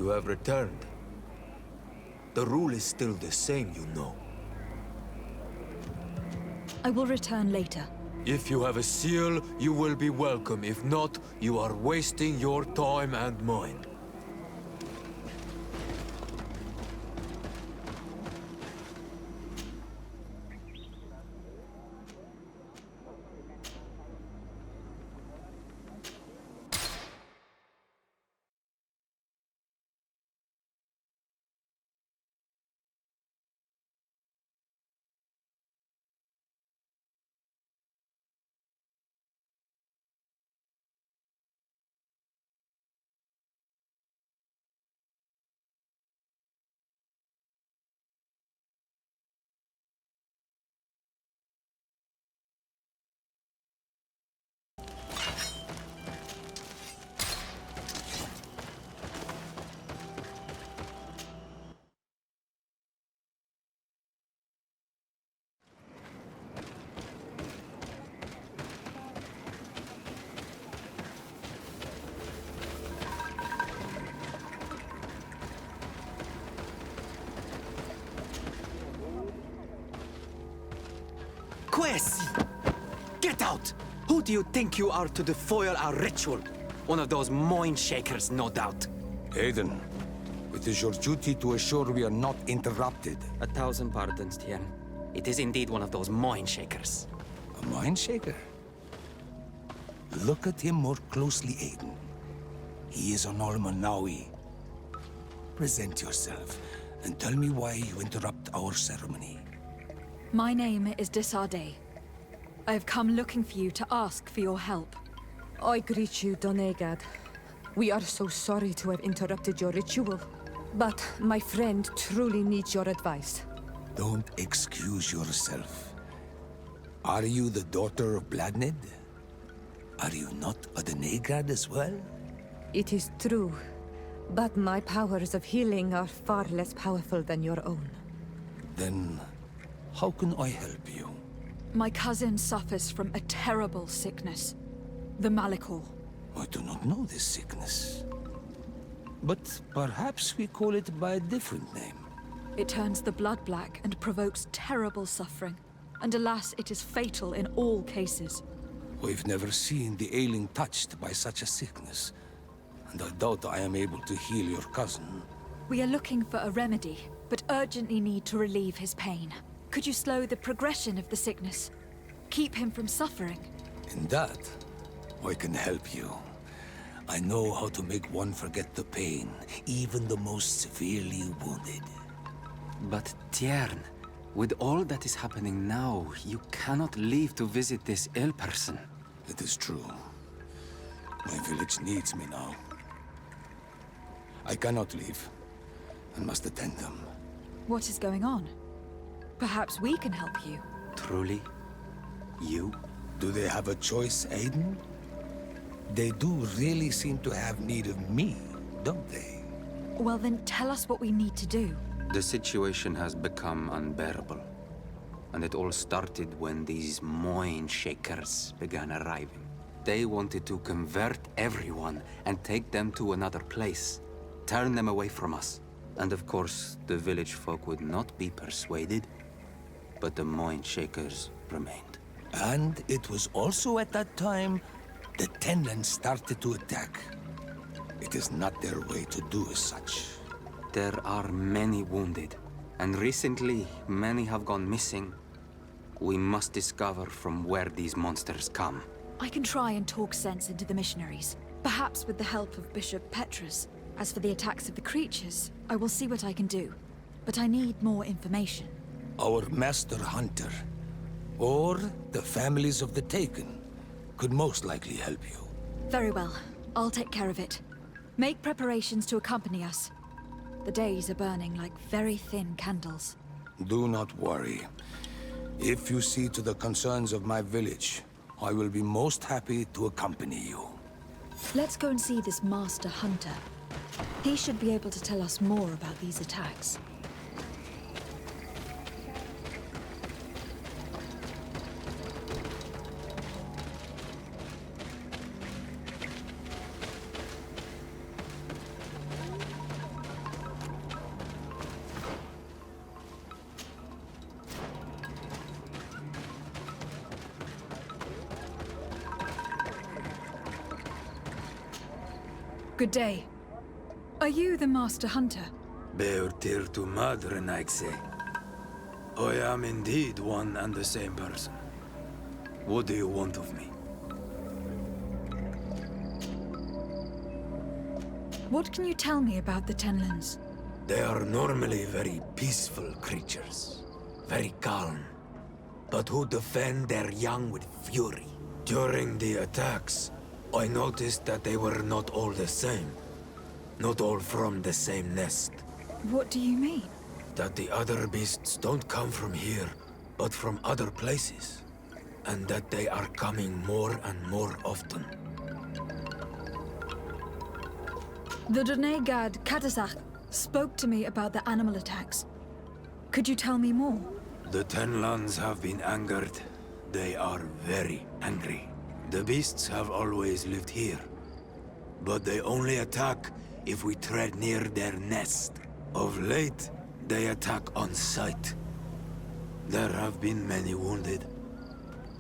you have returned. The rule is still the same, you know. I will return later. If you have a seal, you will be welcome. If not, you are wasting your time and mine. Quesi! Get out! Who do you think you are to foil our ritual? One of those mind shakers, no doubt. Aiden, it is your duty to assure we are not interrupted. 1,000 pardons, Tien. It is indeed one of those mind shakers. A mind shaker? Look at him more closely, Aiden. He is an Almanawi. Present yourself, and tell me why you interrupt our ceremony. My name is Disarday. I have come looking for you to ask for your help. I greet you, Donegad. We are so sorry to have interrupted your ritual. But my friend truly needs your advice. Don't excuse yourself. Are you the daughter of Bladnid? Are you not a Donegad as well? It is true, but my powers of healing are far less powerful than your own. Then, how can I help you? My cousin suffers from a terrible sickness. The Malikor. I do not know this sickness. But perhaps we call it by a different name. It turns the blood black and provokes terrible suffering. And alas, it is fatal in all cases. We've never seen the ailing touched by such a sickness. And I doubt I am able to heal your cousin. We are looking for a remedy, but urgently need to relieve his pain. Could you slow the progression of the sickness? Keep him from suffering? In that, I can help you. I know how to make one forget the pain, even the most severely wounded. But Tiern, with all that is happening now, you cannot leave to visit this ill person. It is true. My village needs me now. I cannot leave. I must attend them. What is going on? Perhaps we can help you. Truly? You? Do they have a choice, Aiden? They do really seem to have need of me, don't they? Well then, tell us what we need to do. The situation has become unbearable. And it all started when these mind shakers began arriving. They wanted to convert everyone and take them to another place. Turn them away from us. And of course, the village folk would not be persuaded. But the mind shakers remained. And it was also at that time the tenants started to attack. It is not their way to do as such. There are many wounded, and recently many have gone missing. We must discover from where these monsters come. I can try and talk sense into the missionaries, perhaps with the help of Bishop Petrus. As for the attacks of the creatures, I will see what I can do. But I need more information. Our master hunter, or the families of the Taken, could most likely help you. Very well. I'll take care of it. Make preparations to accompany us. The days are burning like very thin candles. Do not worry. If you see to the concerns of my village, I will be most happy to accompany you. Let's go and see this master hunter. He should be able to tell us more about these attacks. Good day. Are you the Master Hunter? Beurtir to madre, I am indeed one and the same person. What do you want of me? What can you tell me about the Tenlands? They are normally very peaceful creatures. Very calm. But who defend their young with fury. During the attacks, I noticed that they were not all the same. Not all from the same nest. What do you mean? That the other beasts don't come from here, but from other places. And that they are coming more and more often. The Donegad Katasach spoke to me about the animal attacks. Could you tell me more? The Tenlands have been angered. They are very angry. The beasts have always lived here. But they only attack if we tread near their nest. Of late, they attack on sight. There have been many wounded.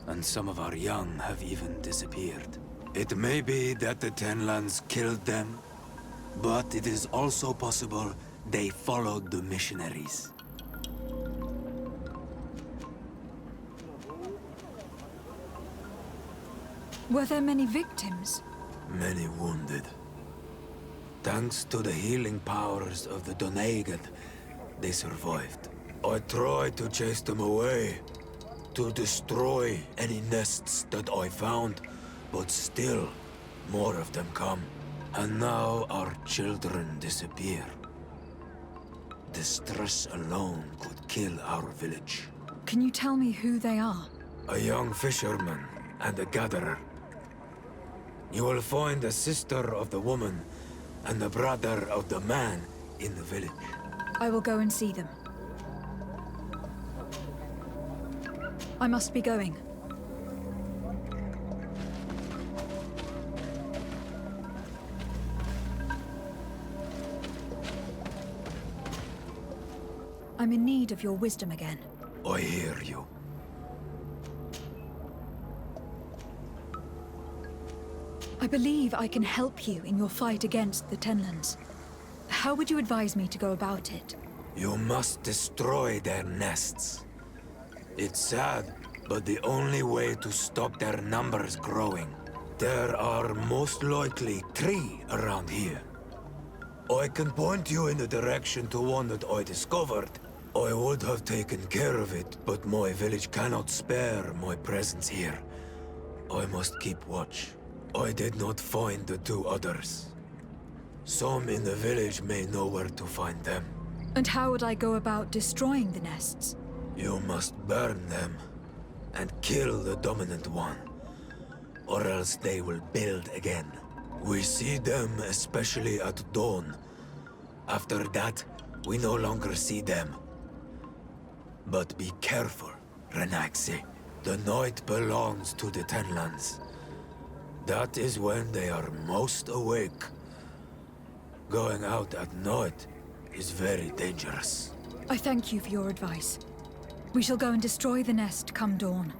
And some of our young have even disappeared. It may be that the Tenlands killed them, but it is also possible they followed the missionaries. Were there many victims? Many wounded. Thanks to the healing powers of the Donegad, they survived. I tried to chase them away, to destroy any nests that I found, but still, more of them come. And now our children disappear. The stress alone could kill our village. Can you tell me who they are? A young fisherman and a gatherer. You will find the sister of the woman and the brother of the man in the village. I will go and see them. I must be going. I'm in need of your wisdom again. I hear you. I believe I can help you in your fight against the Tenlands. How would you advise me to go about it? You must destroy their nests. It's sad, but the only way to stop their numbers growing. There are most likely 3 around here. I can point you in the direction to one that I discovered. I would have taken care of it, but my village cannot spare my presence here. I must keep watch. I did not find the 2 others. Some in the village may know where to find them. And how would I go about destroying the nests? You must burn them and kill the dominant one, or else they will build again. We see them especially at dawn. After that, we no longer see them. But be careful, Renaxi. The night belongs to the Tenlands. That is when they are most awake. Going out at night is very dangerous. I thank you for your advice. We shall go and destroy the nest come dawn.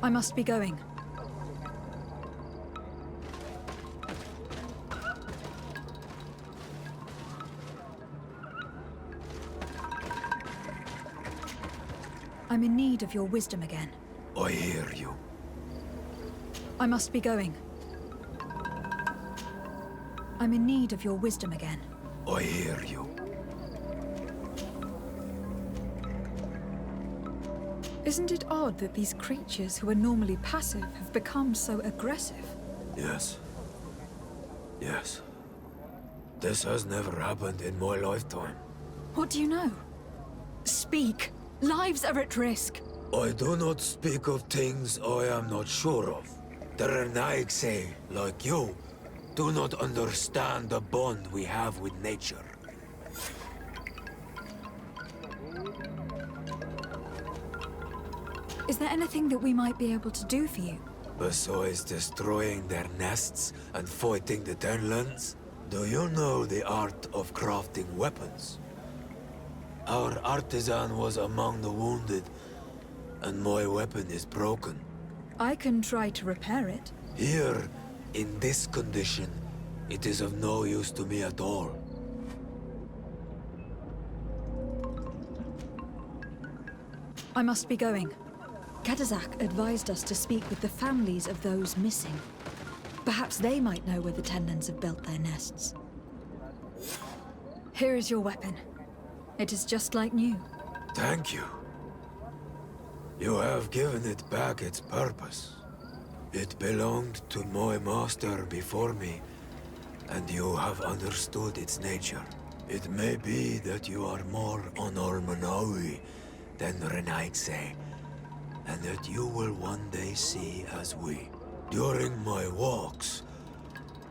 I must be going. I'm in need of your wisdom again. I hear you. I must be going. I'm in need of your wisdom again. I hear you. Isn't it odd that these creatures who are normally passive have become so aggressive? Yes. Yes. This has never happened in my lifetime. What do you know? Speak! Lives are at risk! I do not speak of things I am not sure of. The Renaigse, like you, do not understand the bond we have with nature. Is there anything that we might be able to do for you? Besides destroying their nests and fighting the Tenlands, do you know the art of crafting weapons? Our artisan was among the wounded, and my weapon is broken. I can try to repair it. Here, in this condition, it is of no use to me at all. I must be going. Kadazak advised us to speak with the families of those missing. Perhaps they might know where the Tenlans have built their nests. Here is your weapon. It is just like new. Thank you. You have given it back its purpose. It belonged to my master before me, and you have understood its nature. It may be that you are more on Almanawi than Renaigse, and that you will one day see as we. During my walks,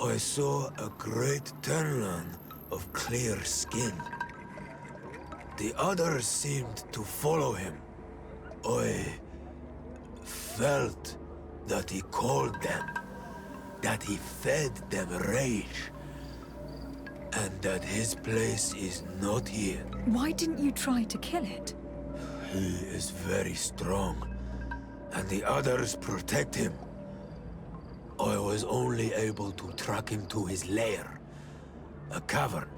I saw a great Tenlan of clear skin. The others seemed to follow him. I felt that he called them, that he fed them rage, and that his place is not here. Why didn't you try to kill it? He is very strong, and the others protect him. I was only able to track him to his lair, a cavern.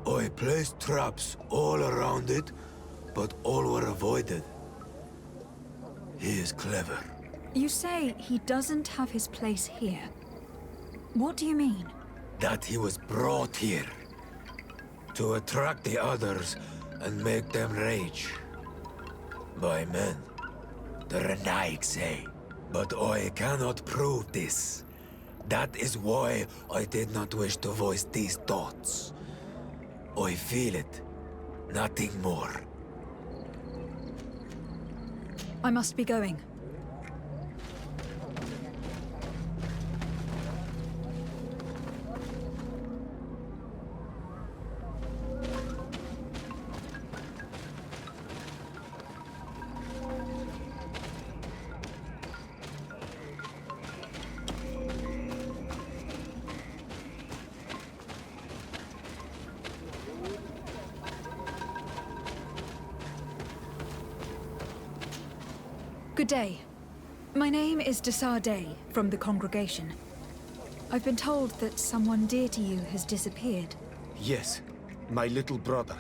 I placed traps all around it, but all were avoided. He is clever. You say he doesn't have his place here. What do you mean? That he was brought here to attract the others and make them rage. By men, the Renaig say. But I cannot prove this. That is why I did not wish to voice these thoughts. I feel it, nothing more. I must be going. Good day. My name is Desar Day, from the congregation. I've been told that someone dear to you has disappeared. Yes, my little brother.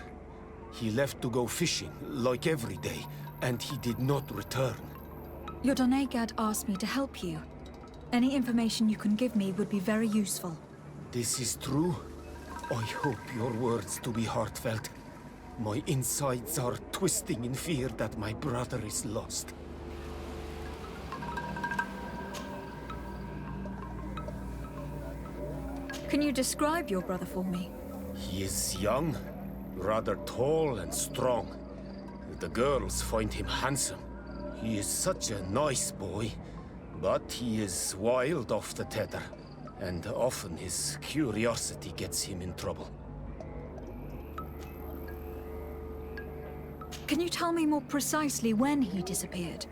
He left to go fishing, like every day, and he did not return. Your Donegad asked me to help you. Any information you can give me would be very useful. This is true? I hope your words to be heartfelt. My insides are twisting in fear that my brother is lost. Can you describe your brother for me? He is young, rather tall and strong. The girls find him handsome. He is such a nice boy, but he is wild off the tether, and often his curiosity gets him in trouble. Can you tell me more precisely when he disappeared?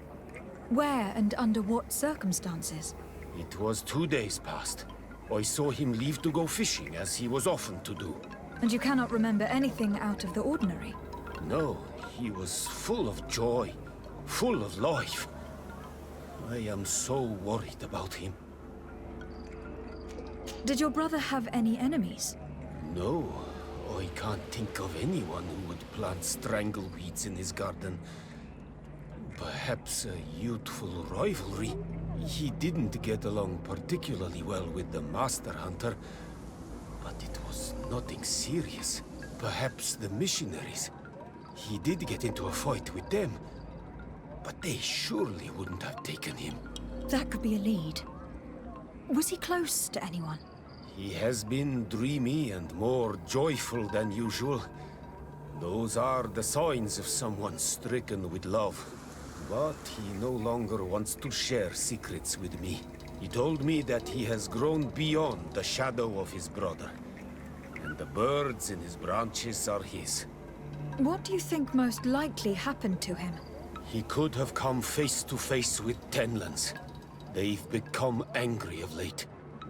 Where and under what circumstances? It was 2 days past. I saw him leave to go fishing, as he was often to do. And you cannot remember anything out of the ordinary? No, he was full of joy, full of life. I am so worried about him. Did your brother have any enemies? No, I can't think of anyone who would plant strangleweeds in his garden. Perhaps a youthful rivalry. He didn't get along particularly well with the Master Hunter, but it was nothing serious. Perhaps the missionaries. He did get into a fight with them, but they surely wouldn't have taken him. That could be a lead. Was he close to anyone? He has been dreamy and more joyful than usual. Those are the signs of someone stricken with love. But he no longer wants to share secrets with me. He told me that he has grown beyond the shadow of his brother, and the birds in his branches are his. What do you think most likely happened to him? He could have come face to face with Tenlans. They've become angry of late,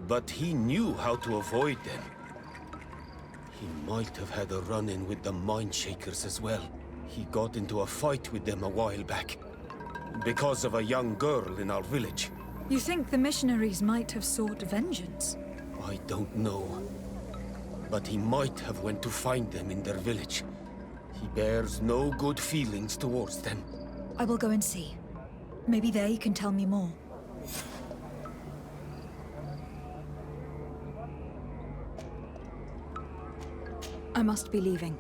but he knew how to avoid them. He might have had a run-in with the Mindshakers as well. He got into a fight with them a while back, because of a young girl in our village. You think the missionaries might have sought vengeance? I don't know. But he might have went to find them in their village. He bears no good feelings towards them. I will go and see. Maybe they can tell me more. I must be leaving.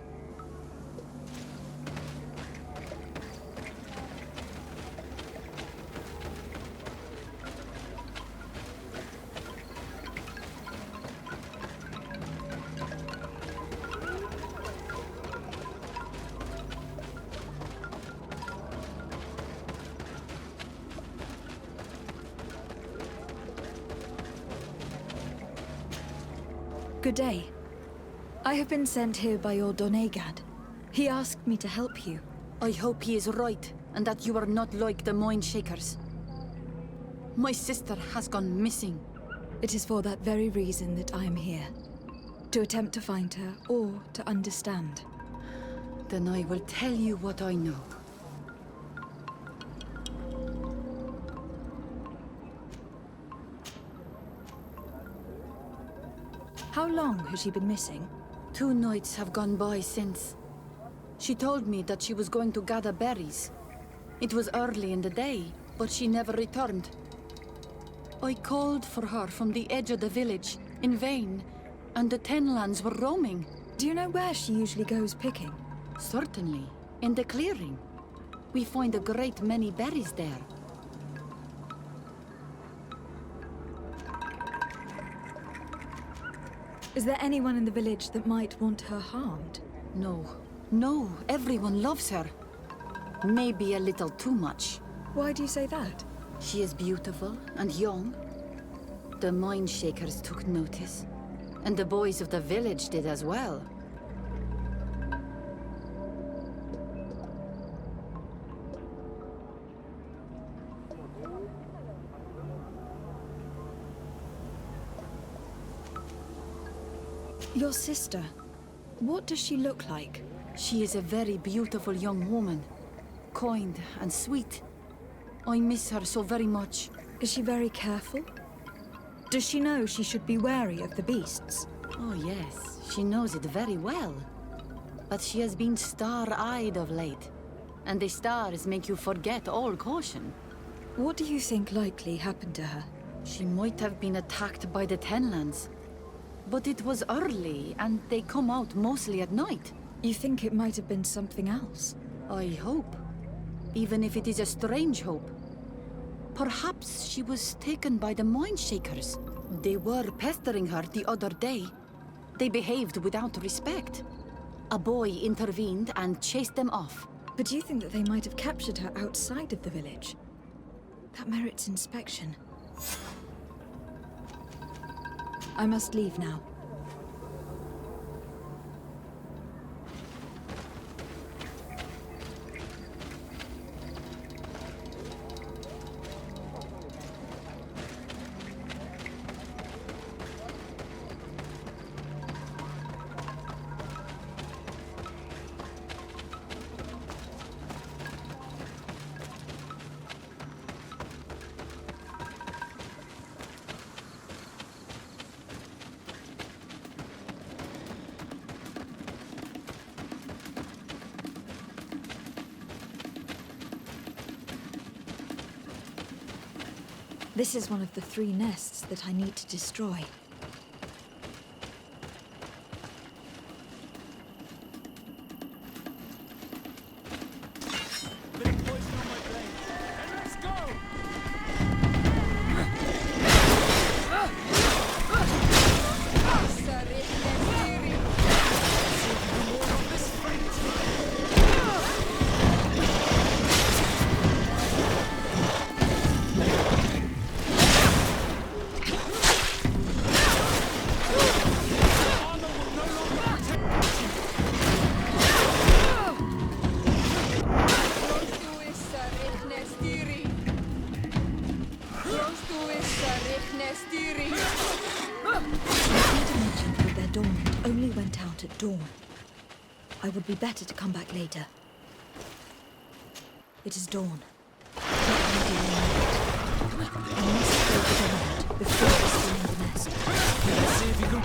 Good day. I have been sent here by your Donegad. He asked me to help you. I hope he is right, and that you are not like the Mind Shakers. My sister has gone missing. It is for that very reason that I am here. To attempt to find her, or to understand. Then I will tell you what I know. How long has she been missing? 2 nights have gone by since. She told me that she was going to gather berries. It was early in the day, but she never returned. I called for her from the edge of the village, in vain, and the Tenlands were roaming. Do you know where she usually goes picking? Certainly, in the clearing. We find a great many berries there. Is there anyone in the village that might want her harmed? No, everyone loves her. Maybe a little too much. Why do you say that? She is beautiful and young. The Mind Shakers took notice, and the boys of the village did as well. Your sister, what does she look like? She is a very beautiful young woman, kind and sweet. I miss her so very much. Is she very careful? Does she know she should be wary of the beasts? Oh yes, she knows it very well. But she has been star-eyed of late, and the stars make you forget all caution. What do you think likely happened to her? She might have been attacked by the Tenlands. But it was early, and they come out mostly at night. You think it might have been something else? I hope. Even if it is a strange hope. Perhaps she was taken by the Mind Shakers. They were pestering her the other day. They behaved without respect. A boy intervened and chased them off. But do you think that they might have captured her outside of the village? That merits inspection. I must leave now. This is one of the 3 nests that I need to destroy. Only went out at dawn. I would be better to come back later. It is dawn. I must kill the dominant before destroying the nest. Let's see if you can...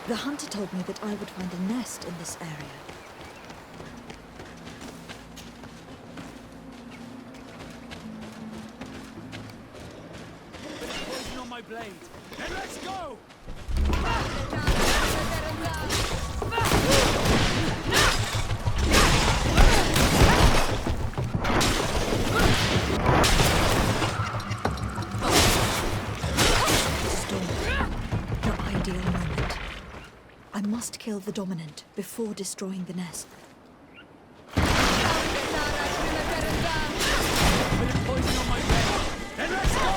The hunter told me that I would find a nest in this area. Poison on my blade. And let's go! The ideal moment. I must kill the dominant before destroying the nest. Poison on my blade. And let's go!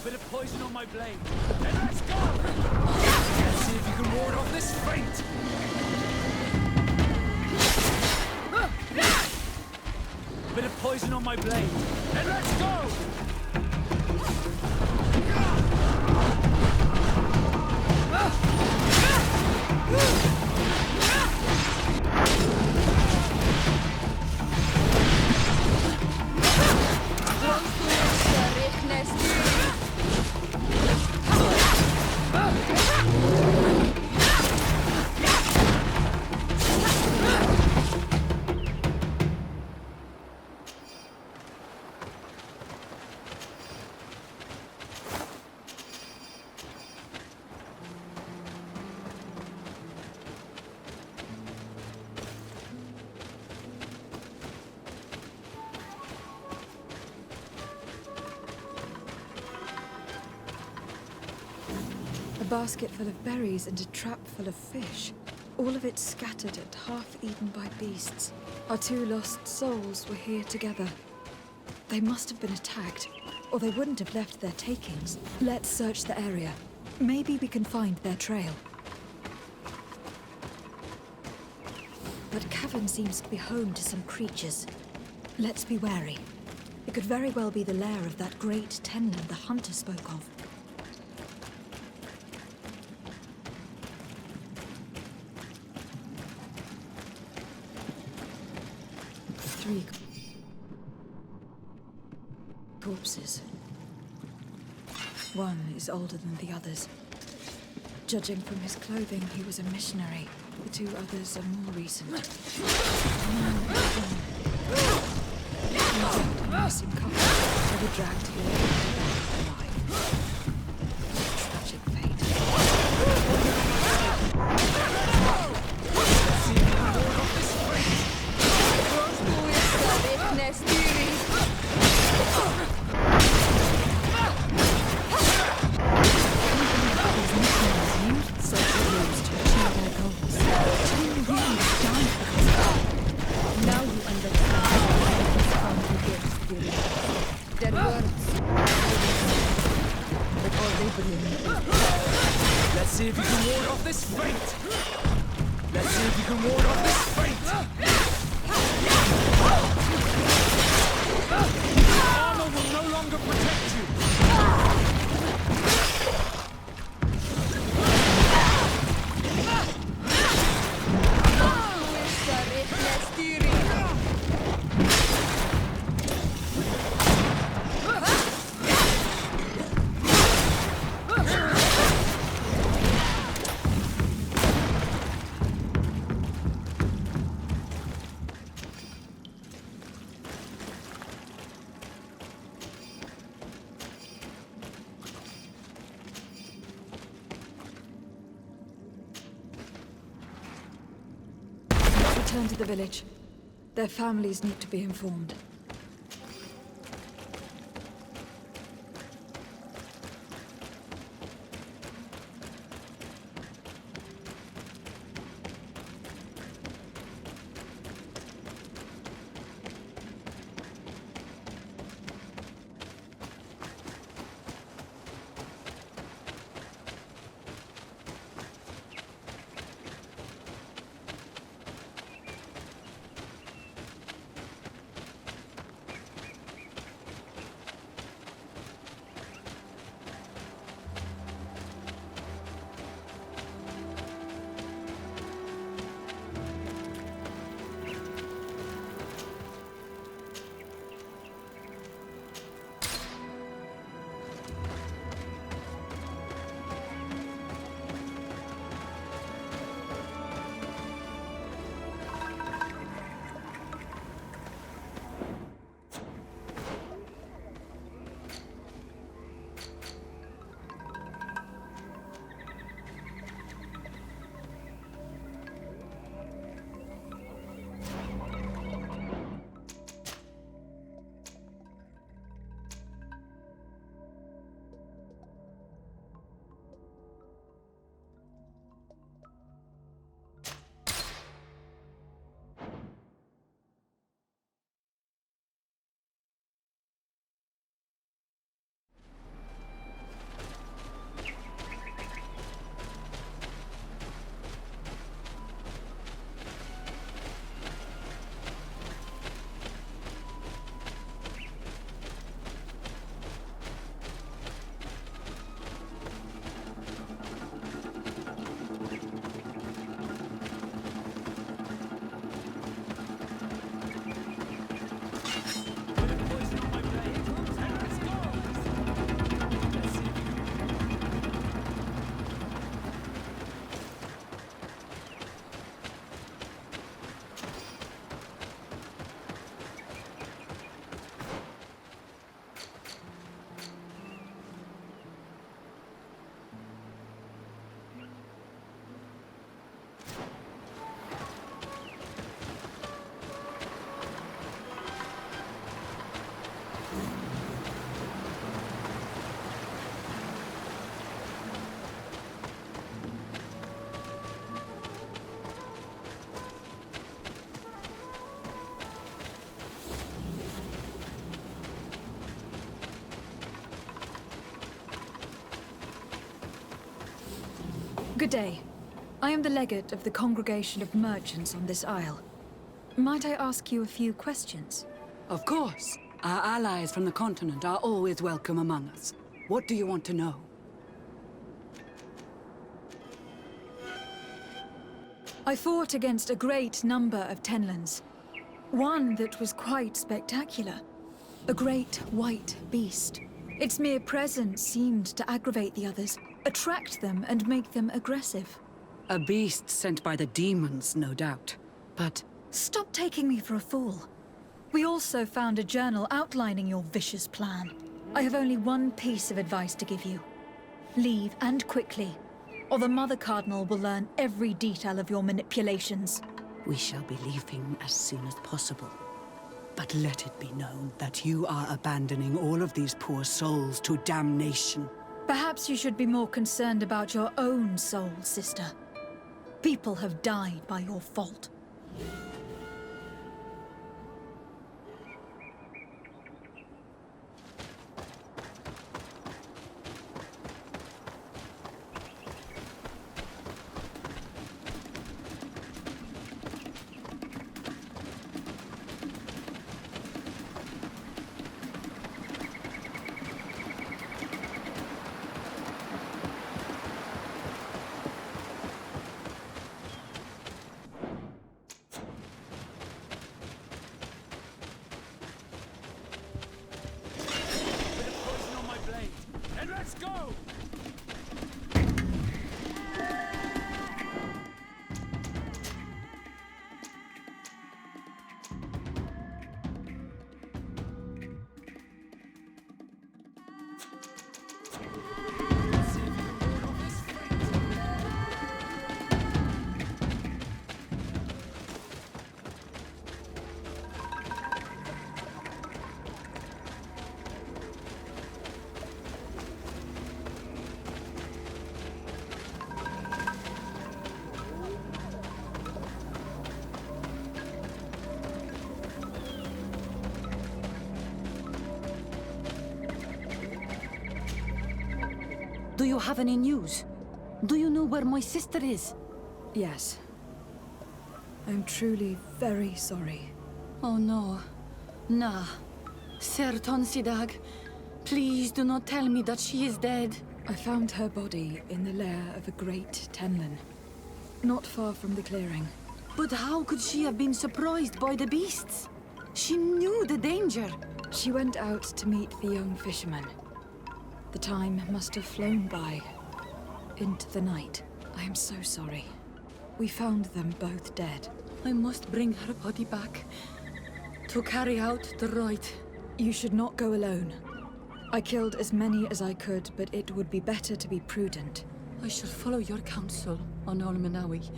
Bit of poison on my blade. And let's go! Let's see if you can ward off this fate! Bit of poison on my blade. And let's go! basket full of berries and a trap full of fish. All of it scattered and half eaten by beasts. Our 2 lost souls were here together. They must have been attacked, or they wouldn't have left their takings. Let's search the area. Maybe we can find their trail. That cavern seems to be home to some creatures. Let's be wary. It could very well be the lair of that great tenland the hunter spoke of. Three corpses. One is older than the others. Judging from his clothing, he was a missionary. The 2 others are more recent. A man and a woman. A nursing couple. They were dragged here alive. Tragic fate. Let's see if you can ward off this fate! Let's see if you can ward off this fate! Armor will no longer protect you! Return to the village. Their families need to be informed. Good day. I am the legate of the Congregation of Merchants on this isle. Might I ask you a few questions? Of course. Our allies from the continent are always welcome among us. What do you want to know? I fought against a great number of Tenlans. One that was quite spectacular. A great white beast. Its mere presence seemed to aggravate the others, attract them and make them aggressive. A beast sent by the demons, no doubt. But Stop taking me for a fool. We also found a journal outlining your vicious plan. I have only one piece of advice to give you. Leave, and quickly, or the Mother Cardinal will learn every detail of your manipulations. we shall be leaving as soon as possible. But let it be known that you are abandoning all of these poor souls to damnation. Perhaps you should be more concerned about your own soul, sister. People have died by your fault. Let's go! Do you have any news? Do you know where my sister is? Yes. I'm truly very sorry. Oh no. Nah. Ser Tonsidag, please do not tell me that she is dead. I found her body in the lair of a great Tenlin, not far from the clearing. But how could she have been surprised by the beasts? She knew the danger. She went out to meet the young fisherman. The time must have flown by, into the night. I am so sorry. We found them both dead. I must bring her body back to carry out the rite. You should not go alone. I killed as many as I could, but it would be better to be prudent. I shall follow your counsel on Olmenawi.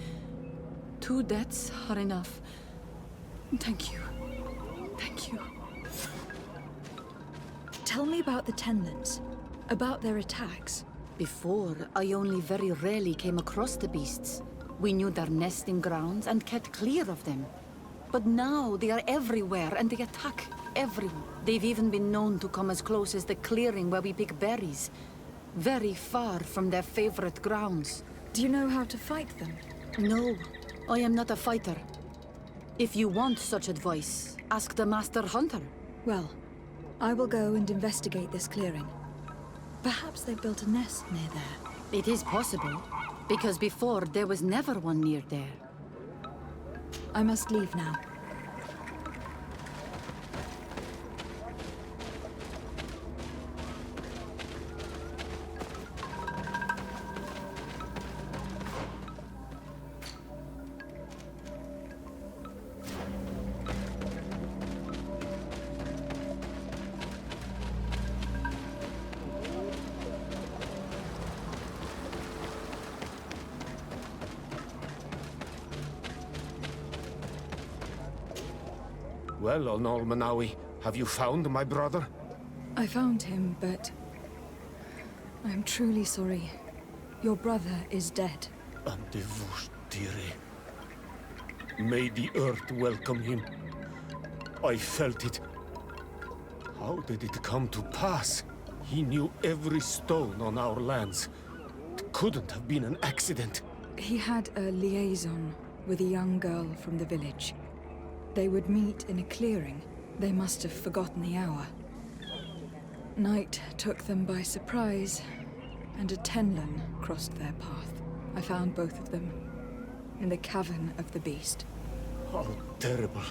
2 deaths are enough. Thank you. Thank you. Tell me about the Tenlins. About their attacks. Before, I only very rarely came across the beasts. We knew their nesting grounds and kept clear of them. But now they are everywhere and they attack everyone. They've even been known to come as close as the clearing where we pick berries. Very far from their favorite grounds. Do you know how to fight them? No, I am not a fighter. If you want such advice, ask the Master Hunter. Well, I will go and investigate this clearing. Perhaps they built a nest near there. It is possible, because before there was never one near there. I must leave now. Well, Olmenawi, have you found my brother? I found him, but I am truly sorry. Your brother is dead. Andevustire. May the earth welcome him. I felt it. How did it come to pass? He knew every stone on our lands. couldn't have been an accident. He had a liaison with a young girl from the village. They would meet in a clearing. They must have forgotten the hour. Night took them by surprise, and a Tenlin crossed their path. I found both of them in the cavern of the beast. How terrible.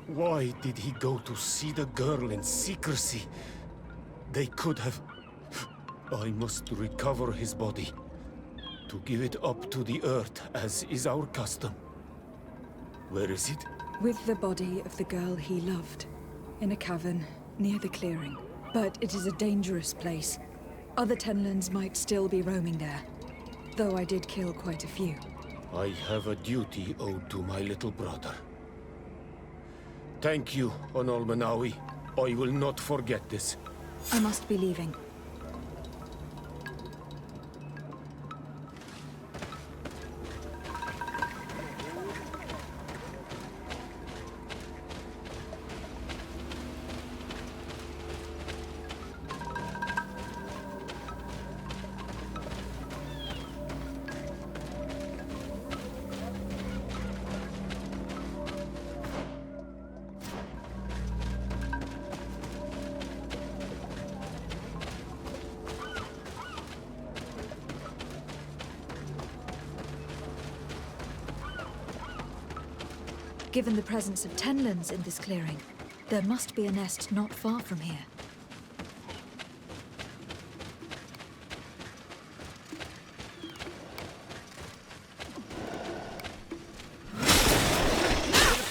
Why did he go to see the girl in secrecy? They could have... I must recover his body, to give it up to the earth, as is our custom. Where is it? With the body of the girl he loved, in a cavern near the clearing. But it is a dangerous place. Other Tenlins might still be roaming there, though I did kill quite a few. I have a duty owed to my little brother. Thank you, Onolmanawi. I will not forget this. I must be leaving. Given the presence of Tenlins in this clearing, there must be a nest not far from here.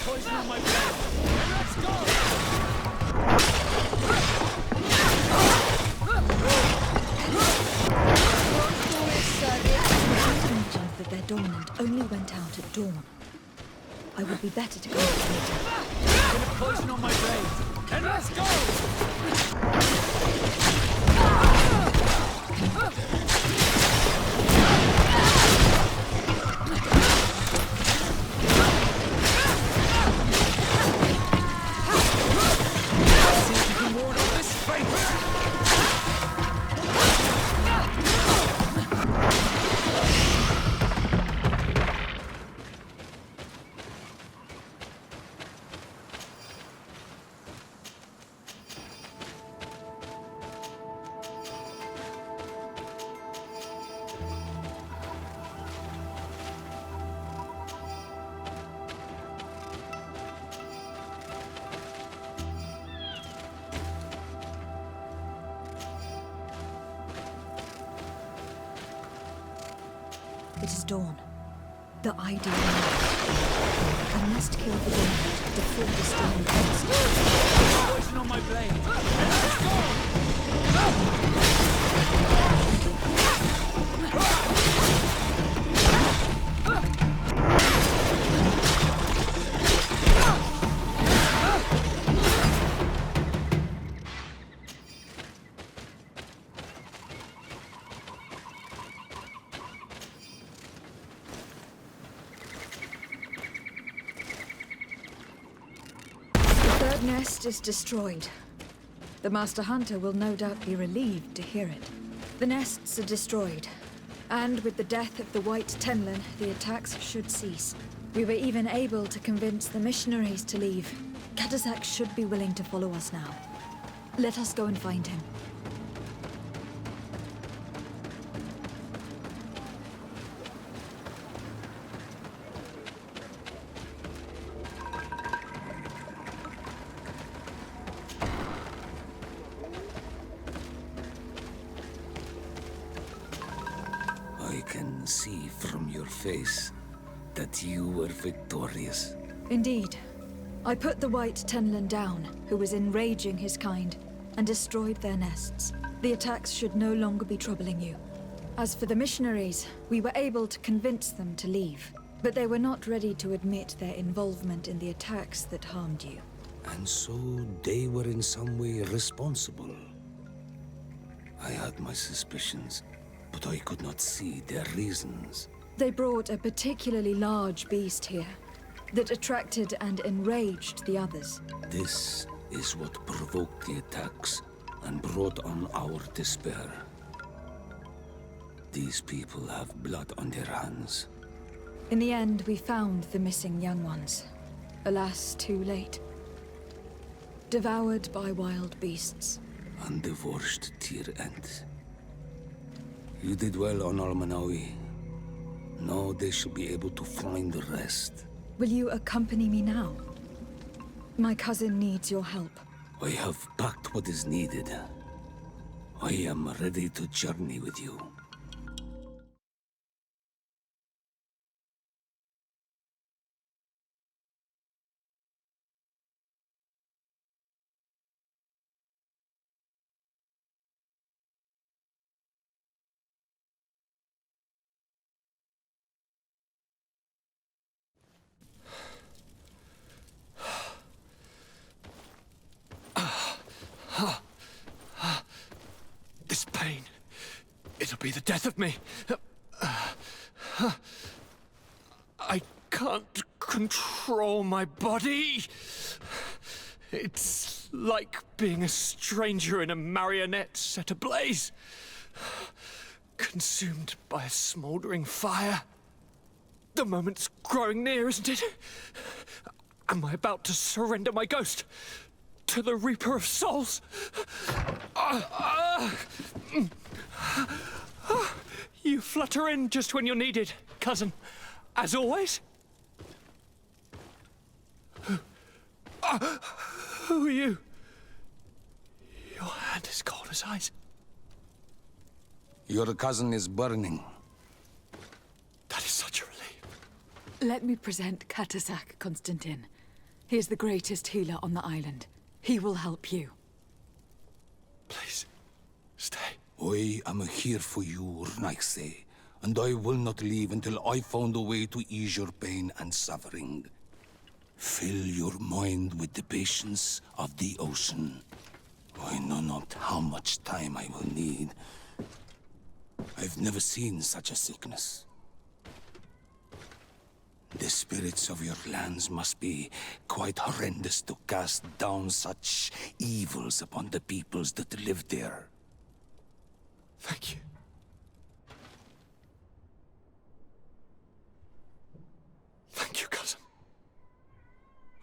Poison on my blade. Let's go! Mentioned that their dormant only went out at dawn. I would be better to go later. Poison on my blade. And let's go! See if you can ward off this fate! It is dawn. The ideal night. I must kill the dormant before the storm comes. Poison on my blade. Let's go! The third nest is destroyed. The Master Hunter will no doubt be relieved to hear it. The nests are destroyed, and with the death of the White Tenlin, the attacks should cease. We were even able to convince the missionaries to leave. Katazak should be willing to follow us now. Let us go and find him. I can see from your face that you were victorious. Indeed. I put the White Tenlin down, who was enraging his kind, and destroyed their nests. The attacks should no longer be troubling you. As for the missionaries, we were able to convince them to leave, but they were not ready to admit their involvement in the attacks that harmed you. And so they were in some way responsible. I had my suspicions, but I could not see their reasons. They brought a particularly large beast here that attracted and enraged the others. This is what provoked the attacks and brought on our despair. These people have blood on their hands. In the end, we found the missing young ones. Alas, too late. Devoured by wild beasts. Undivorced tier end. You did well on Almanawi. Now they should be able to find the rest. Will you accompany me now? My cousin needs your help. I have packed what is needed. I am ready to journey with you. This pain, it'll be the death of me. I can't control my body. It's like being a stranger in a marionette set ablaze. Consumed by a smouldering fire. The moment's growing near, isn't it? Am I about to surrender my ghost to the Reaper of Souls? You flutter in just when you're needed, cousin. As always. Who are you? Your hand is cold as ice. Your cousin is burning. That is such a relief. Let me present Katasak, Constantin. He is the greatest healer on the island. He will help you. Please, stay. I am here for you, Rnaikse, and I will not leave until I found a way to ease your pain and suffering. Fill your mind with the patience of the ocean. I know not how much time I will need. I've never seen such a sickness. The spirits of your lands must be quite horrendous to cast down such evils upon the peoples that live there. Thank you. Thank you, cousin.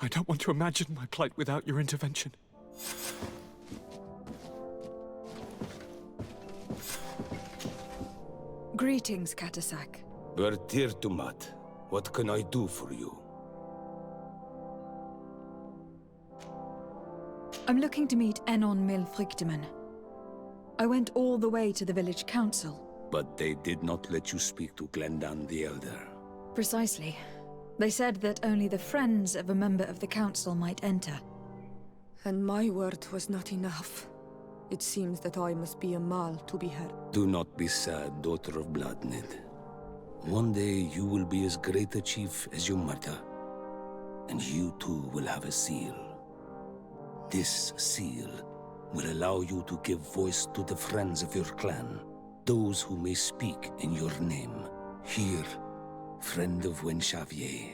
I don't want to imagine my plight without your intervention. Greetings, Katasak. Bertirtumat, what can I do for you? I'm looking to meet Enon Milfrictiman. I went all the way to the village council. But they did not let you speak to Glendan the Elder. Precisely. They said that only the friends of a member of the council might enter. And my word was not enough. It seems that I must be a Mal to be heard. Do not be sad, daughter of Bloodnid. One day you will be as great a chief as your mother. And you too will have a seal. This seal will allow you to give voice to the friends of your clan, those who may speak in your name. Here, friend of Wenxavier,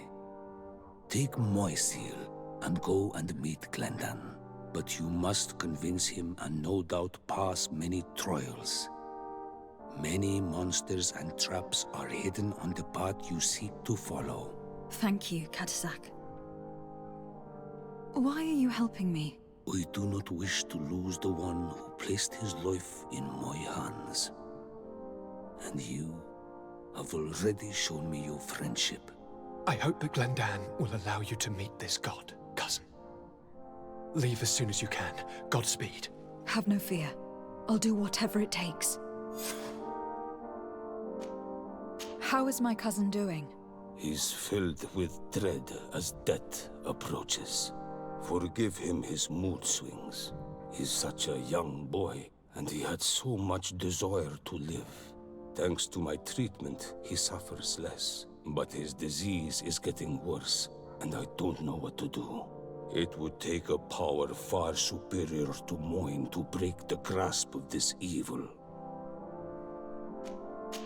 take my seal and go and meet Glendan. But you must convince him and no doubt pass many trials. Many monsters and traps are hidden on the path you seek to follow. Thank you, Katasak. Why are you helping me? I do not wish to lose the one who placed his life in my hands. And you have already shown me your friendship. I hope that Glendan will allow you to meet this god, cousin. Leave as soon as you can. Godspeed. Have no fear. I'll do whatever it takes. How is my cousin doing? He's filled with dread as death approaches. Forgive him his mood swings. He's such a young boy, and he had so much desire to live. Thanks to my treatment, he suffers less. But his disease is getting worse, and I don't know what to do. It would take a power far superior to mine to break the grasp of this evil.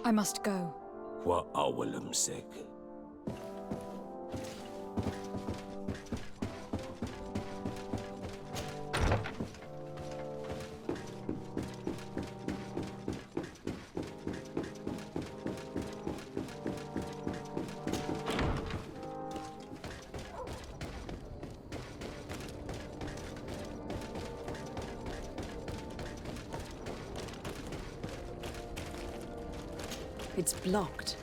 I must go. Wa awalam seg. It's blocked.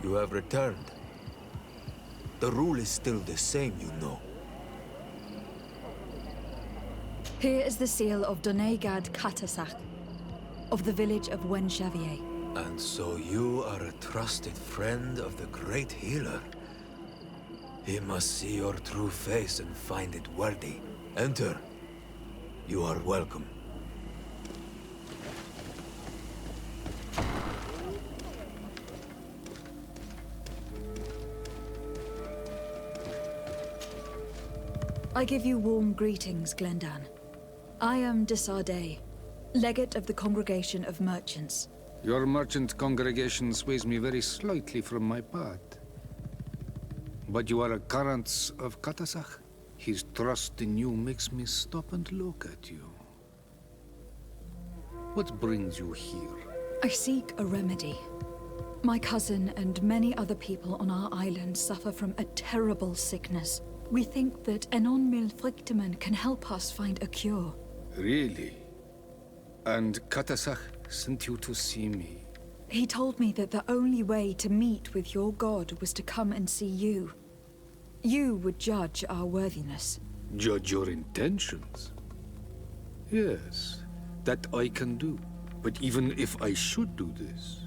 You have returned. The rule is still the same, you know. Here is the seal of Donegad Katasach, of the village of Wenxavier. And so you are a trusted friend of the great healer. He must see your true face and find it worthy. Enter. You are welcome. I give you warm greetings, Glendan. I am Desardet, legate of the Congregation of Merchants. Your merchant congregation sways me very slightly from my path. But you are a current of Katasach? His trust in you makes me stop and look at you. What brings you here? I seek a remedy. My cousin and many other people on our island suffer from a terrible sickness. We think that Enon Milfrichteman can help us find a cure. Really? And Katasach sent you to see me? He told me that the only way to meet with your god was to come and see you. You would judge our worthiness. Judge your intentions? Yes, that I can do. But even if I should do this,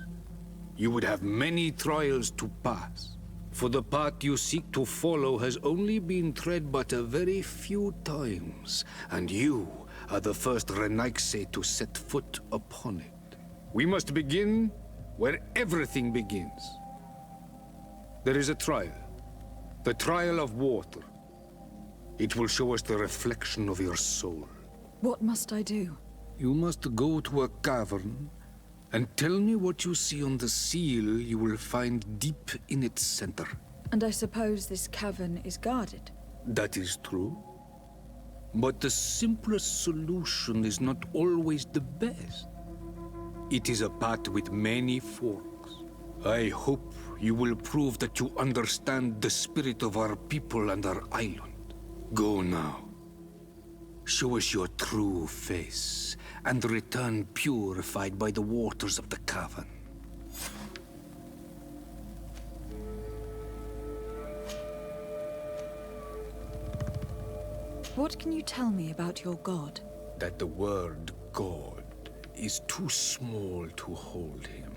you would have many trials to pass. For the path you seek to follow has only been tread but a very few times, and you are the first Renaigse to set foot upon it. We must begin where everything begins. There is a trial. The trial of water. It will show us the reflection of your soul. What must I do? You must go to a cavern and tell me what you see on the seal you will find deep in its center. And I suppose this cavern is guarded? That is true. But the simplest solution is not always the best. It is a path with many forks. I hope you will prove that you understand the spirit of our people and our island. Go now. Show us your true face, and return purified by the waters of the cavern. What can you tell me about your god? That the word God is too small to hold him.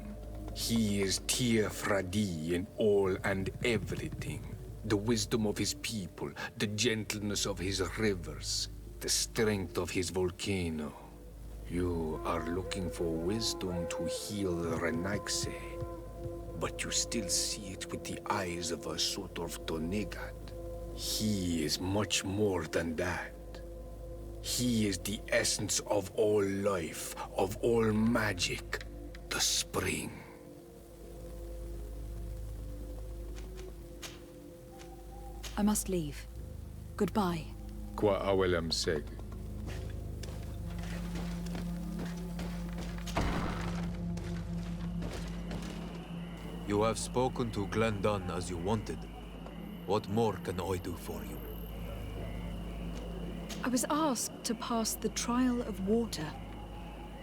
He is Tir Fradi in all and everything. The wisdom of his people, the gentleness of his rivers, the strength of his volcano. You are looking for wisdom to heal the Renaigse, but you still see it with the eyes of a sort of Donegat. He is much more than that. He is the essence of all life, of all magic, the spring. I must leave. Goodbye. Qua awelem seg. You have spoken to Glendon as you wanted. What more can I do for you? I was asked to pass the trial of water.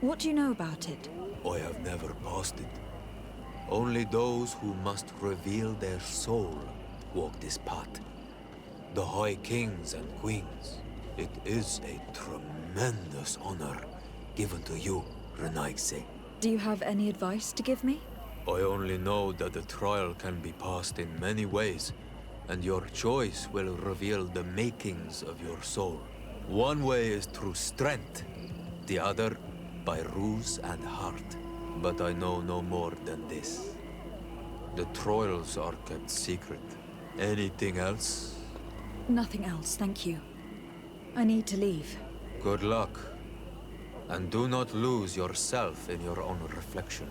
What do you know about it? I have never passed it. Only those who must reveal their soul walk this path. The High Kings and Queens. It is a tremendous honor given to you, Renaigse. Do you have any advice to give me? I only know that the trial can be passed in many ways, and your choice will reveal the makings of your soul. One way is through strength, the other by ruse and heart. But I know no more than this. The trials are kept secret. Anything else? Nothing else, thank you. I need to leave. Good luck. And do not lose yourself in your own reflection.